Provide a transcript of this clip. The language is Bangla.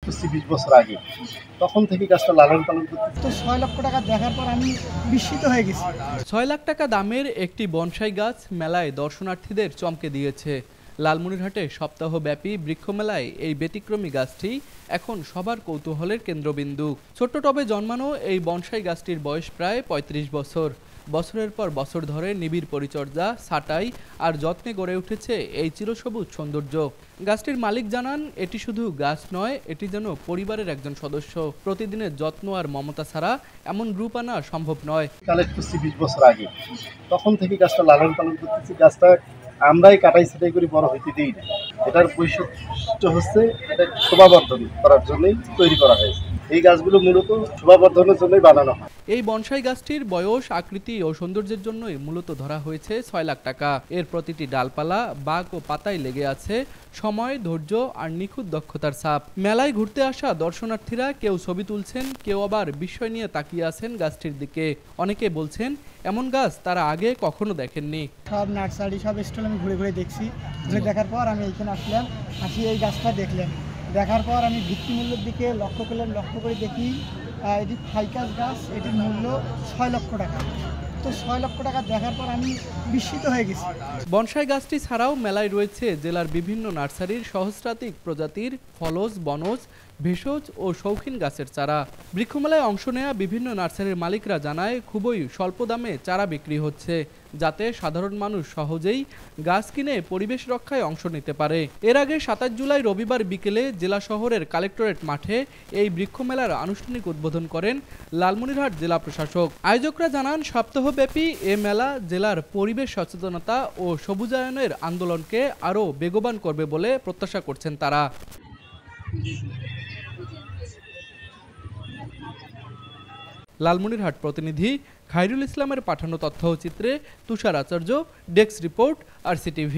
করছি 20 বছর আগে। তখন থেকে গাছটা লালন পালন করতেছি। তো ৬ লক্ষ টাকা দেখার পর আমি বিস্মিত হয়ে গেছি। ৬ লাখ টাকা দামের একটি বনসাই গাছ মেলায় দর্শনার্থীদের চমকে দিয়েছে। লালমনিরহাটে সপ্তাহব্যাপী বৃক্ষমেলায় এই ব্যতিক্রমী গাছটি এখন সবার কৌতূহলের কেন্দ্রবিন্দু। ছোট্ট টবে জন্মানো এই বনসাই গাছটির বয়স প্রায় ৩৫ বছর। বছরের পর বছর ধরে নিবিড় পরিচর্যা, ছাঁটাই আর যত্নে গড়ে উঠেছে এই চিরসবুজ সৌন্দর্য। গাছটির মালিক জানান, এটি শুধু গাছ নয়, এটি যেন পরিবারের একজন সদস্য। প্রতিদিনের যত্ন আর মমতা ছাড়া এমন রূপ আনা সম্ভব নয়। কালেক্ট করছি 20 বছর আগে। তখন থেকে গাছটা লালন পালন করতেছি। গাছটা আমরাই কাটাই ছাঁটাই করে বড় হইতে দিই না। এটার বৈশিষ্ট্য হচ্ছে এটা শোভাবর্ধন করার জন্যই তৈরি করা হয়েছে। এই গাছগুলো মূলত শোভাবর্ধনের জন্যই বানানো হয়। এই বনসাই গাছটির বয়স, আকৃতি ও সৌন্দর্যের জন্যই মূলত ধরা হয়েছে ৬ লাখ টাকা। এর প্রতিটি ডালপালা, বাঁক ও পাতায় লেগে আছে সময়, ধৈর্য আর নিখুঁত দক্ষতার ছাপ। মেলায় ঘুরতে আসা দর্শনার্থীরা কেউ ছবি তুলছেন, কেউ আবার বিস্ময় নিয়ে তাকিয়ে আছেন গাছটির দিকে। অনেকে বলছেন, এমন গাছ তারা আগে কখনো দেখেননি। সব নার্সারি, সব স্টল আমি ঘুরে ঘুরে দেখছি। ঘুরে দেখার পর আমি এইখানে আসলাম, আসি এই গাছটা দেখলাম। দেখার পর আমি ভিত্তিমূল্যের দিকে লক্ষ্য করলাম, লক্ষ্য করে দেখি এটি ফাইকাস গাছ, এটির মূল্য ৬ লক্ষ টাকা। তো ৬ লক্ষ টাকা দেখার পর আমি বিস্মিত হয়ে গেছি। বনসাই গাছটি ছাড়াও মেলায় রয়েছে জেলার বিভিন্ন নার্সারির সহস্রাধিক প্রজাতির ফলজ, বনজ, ভেষজ ও শৌখিন গাছের চারা। বৃক্ষমেলায় অংশ নেয়া বিভিন্ন নার্সারির মালিকরা জানায়, খুবই স্বল্প দামে চারা বিক্রি হচ্ছে, যাতে সাধারণ মানুষ সহজেই গাছ কিনে পরিবেশ রক্ষায় অংশ নিতে পারে। এর আগে ২৭ জুলাই রবিবার বিকেলে জেলা শহরের কালেক্টরেট মাঠে এই বৃক্ষমেলার আনুষ্ঠানিক উদ্বোধন করেন লালমনিরহাট জেলা প্রশাসক। আয়োজকরা জানান, সপ্তাহব্যাপী এ মেলা জেলার পরিবেশ সচেতনতা ও সবুজায়নের আন্দোলনকে আরও বেগবান করবে বলে প্রত্যাশা করছেন তারা। লালমনিরহাট প্রতিনিধি খায়রুল ইসলামের পাঠানো তথ্যচিত্রে তুষার আচার্য, ডেস্ক রিপোর্ট, RCTV।